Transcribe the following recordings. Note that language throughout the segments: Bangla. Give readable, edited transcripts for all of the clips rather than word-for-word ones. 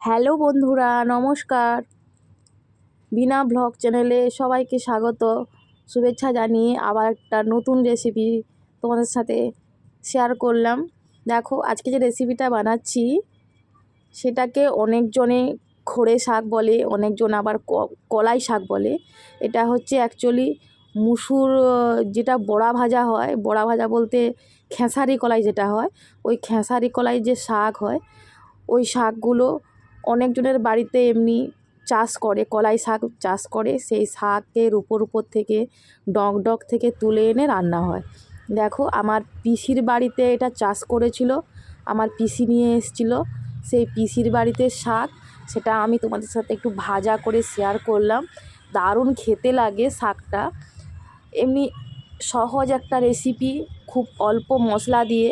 হ্যালো বন্ধুরা, নমস্কার। বিনা ব্লগ চ্যানেলে সবাইকে স্বাগত, শুভেচ্ছা জানিয়ে আবার একটা নতুন রেসিপি তোমাদের সাথে শেয়ার করলাম। দেখো, আজকে যে রেসিপিটা বানাচ্ছি সেটাকে অনেকজনে খড়ে শাক বলে, অনেকজন আবার কলাই শাক বলে। এটা হচ্ছে অ্যাকচুয়ালি মুসুর, যেটা বড়া ভাজা হয়, বড়া ভাজা বলতে খেসারি কলাই যেটা হয়, ওই খেসারি কলাই যে শাক হয়, ওই শাকগুলো অনেকজনের বাড়িতে এমনি চাষ করে, কলাই শাক চাষ করে। সেই শাকের উপর থেকে ডগ থেকে তুলে এনে রান্না হয়। দেখো, আমার পিসির বাড়িতে এটা চাষ করেছিল, আমার পিসি নিয়ে এসেছিলো সেই পিসির বাড়িতে শাক। সেটা আমি তোমাদের সাথে একটু ভাজা করে শেয়ার করলাম। দারুণ খেতে লাগে শাকটা। এমনি সহজ একটা রেসিপি, খুব অল্প মশলা দিয়ে,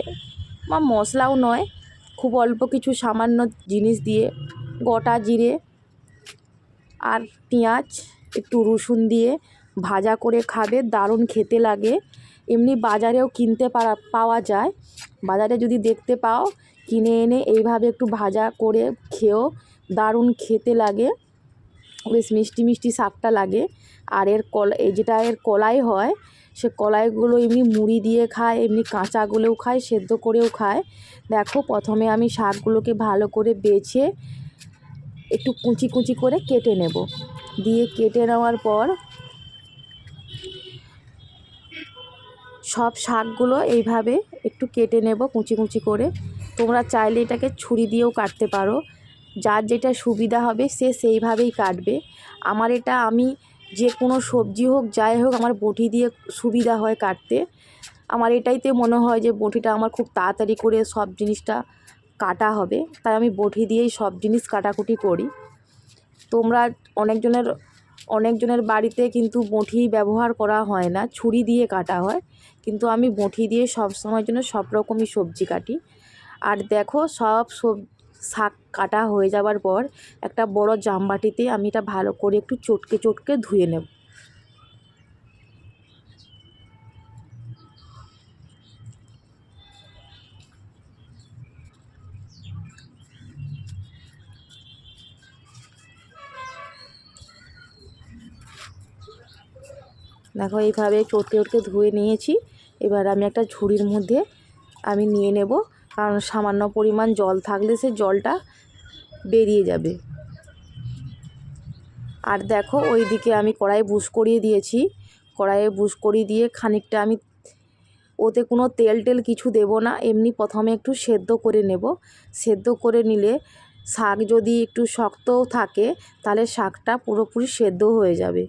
বা মশলাও নয়, খুব অল্প কিছু সামান্য জিনিস দিয়ে, গোটা জিরে আর পেঁয়াজ, একটু রসুন দিয়ে ভাজা করে খাবে, দারুণ খেতে লাগে। এমনি বাজারেও কিনতে পাওয়া যায়। বাজারে যদি দেখতে পাও, কিনে এনে এইভাবে একটু ভাজা করে খেয়েও দারুণ খেতে লাগে, বেশ মিষ্টি মিষ্টি শাকটা লাগে। আর এই যেটা এর কলাই হয়, সে কলাইগুলো এমনি মুড়ি দিয়ে খায়, এমনি কাঁচাগুলোও খায়, সেদ্ধ করেও খায়। দেখো, প্রথমে আমি শাকগুলোকে ভালো করে বেছে একটু কুচি কুচি করে কেটে নেব। দিয়ে কেটে নেওয়ার পর সব শাকগুলো এইভাবে একটু কেটে নেব কুচি কুচি করে। তোমরা চাইলে এটাকে ছুরি দিয়েও কাটতে পারো, যার যেটা সুবিধা হবে সে সেইভাবেই কাটবে। আমি যে কোনো সবজি হোক যাই হোক, আমার বটি দিয়ে সুবিধা হয় কাটতে। আমার এটাইতে মনে হয় যে বটিটা আমার খুব তাড়াতাড়ি করে সব জিনিসটা কাটা হবে, তাই আমি বটি দিয়েই সব জিনিস কাটাকুটি করি। তোমরা অনেকজনের বাড়িতে কিন্তু বঁটি ব্যবহার করা হয় না, ছুরি দিয়ে কাটা হয়, কিন্তু আমি বঁটি দিয়ে সব সময়ের জন্য সব রকমই সবজি কাটি। আর দেখো, শাক কাটা হয়ে যাওয়ার পর একটা বড় জামবাটিতে আমি এটা ভালো করে একটু চটকে চটকে ধুয়ে নেব। দেখো, এইভাবে চটকে চটকে ধুয়ে নিয়েছি। এবার আমি একটা ঝুড়ির মধ্যে আমি নিয়ে নেব, কারণ সামান্য পরিমাণ জল থাকলে সে জলটা বেরিয়ে যাবে। আর দেখো, ওইদিকে আমি কড়াই বুস করিয়ে দিয়েছি। কড়াইয়ে বুস করিয়ে দিয়ে খানিকটা আমি ওতে কোনো তেল কিছু দেব না, এমনি প্রথমে একটু সেদ্ধ করে নেব। সেদ্ধ করে নিলে শাক যদি একটু শক্তও থাকে, তাহলে শাকটা পুরোপুরি সেদ্ধ হয়ে যাবে।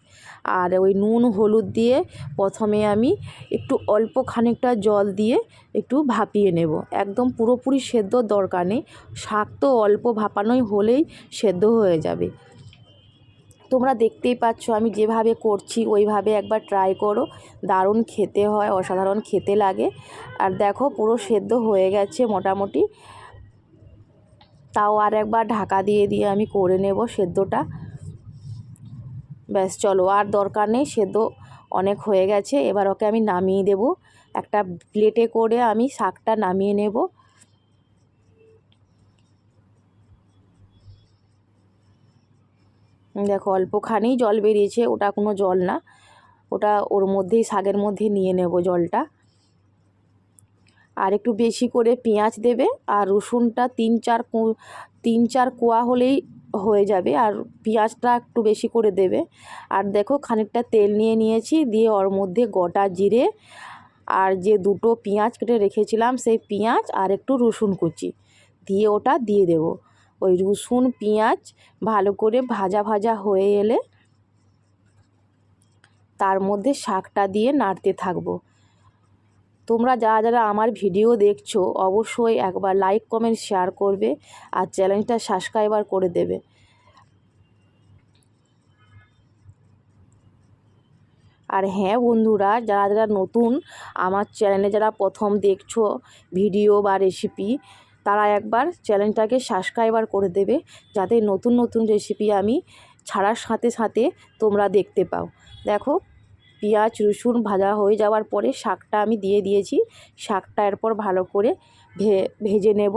আর ওই নুন হলুদ দিয়ে প্রথমে আমি একটু অল্প খানিকটা জল দিয়ে একটু ভাপিয়ে নেব। একদম পুরোপুরি সেদ্ধর দরকার নেই, শাক তো অল্প ভাপানোই হলেই সেদ্ধ হয়ে যাবে। তোমরা দেখতেই পাচ্ছ আমি যেভাবে করছি ওইভাবে একবার ট্রাই করো, দারুণ খেতে হয়, অসাধারণ খেতে লাগে। আর দেখো, পুরো সেদ্ধ হয়ে গেছে মোটামুটি। তাও আর একবার ঢাকা দিয়ে দিয়ে আমি করে নেব সেদ্ধটা। ব্যাস, চলো, আর দরকার নেই, সেদ্ধ অনেক হয়ে গেছে। এবার ওকে আমি নামিয়ে দেব, একটা প্লেটে করে আমি শাকটা নামিয়ে নেব। দেখো, অল্পখানি জল বেরিয়েছে, ওটা কোনো জল না, ওটা ওর মধ্যেই, শাকের মধ্যে নিয়ে নেব জলটা। আর একটু বেশি করে পেঁয়াজ দেবে, আর রসুনটা তিন চার কোয়া হলেই হয়ে যাবে, আর পেঁয়াজটা একটু বেশি করে দেবে। আর দেখো, খানিকটা তেল নিয়ে নিয়েছি, দিয়ে ওর মধ্যে গোটা জিরে আর যে দুটো পেঁয়াজ কেটে রেখেছিলাম সেই পেঁয়াজ আর একটু রসুন কুচি দিয়ে ওটা দিয়ে দেব। ওই রসুন পেঁয়াজ ভালো করে ভাজা ভাজা হয়ে এলে তার মধ্যে শাকটা দিয়ে নাড়তে থাকবো। তোমরা যারা যারা আমার ভিডিও দেখছো অবশ্যই একবার লাইক কমেন্ট শেয়ার করবে, আর চ্যানেলটা সাবস্ক্রাইবার করে দেবে। আর হ্যাঁ বন্ধুরা, যারা যারা নতুন আমার চ্যানেলে, যারা প্রথম দেখছো ভিডিও বা রেসিপি, তারা একবার চ্যানেলটাকে সাবস্ক্রাইবার করে দেবে, যাতে নতুন নতুন রেসিপি আমি ছাড়ার সাথে সাথে তোমরা দেখতে পাও। দেখো, পেঁয়াজ রসুন ভাজা হয়ে যাওয়ার পরে শাকটা আমি দিয়ে দিয়েছি। শাকটা এরপর ভালো করে ভেজে নেব।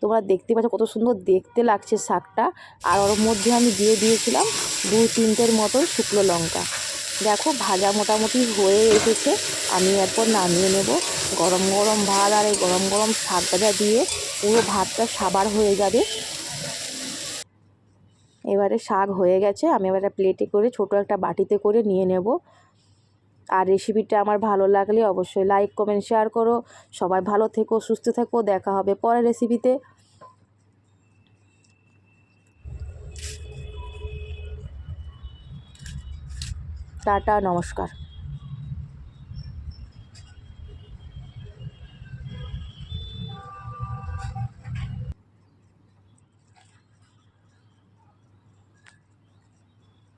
তোমরা দেখতে পাচ্ছ কত সুন্দর দেখতে লাগছে শাকটা। আর ওর মধ্যে আমি দিয়ে দিয়েছিলাম 2-3টের মতন শুকনো লঙ্কা। দেখো ভাজা মোটামুটি হয়ে এসেছে, আমি এরপর নামিয়ে নেব। গরম গরম ভাত আর এই গরম গরম শাক ভাজা দিয়ে পুরো ভাতটা সাবার হয়ে যাবে। এবারে শাক হয়ে গেছে, আমি এবারে প্লেটে করে ছোট একটা বাটিতে করে নিয়ে নেব। আর রেসিপিটা আমার ভালো লাগলে অবশ্যই লাইক কমেন্ট শেয়ার করো। সবাই ভালো থেকো, সুস্থ থেকো, দেখা হবে পরের রেসিপিতে। টাটা, নমস্কার।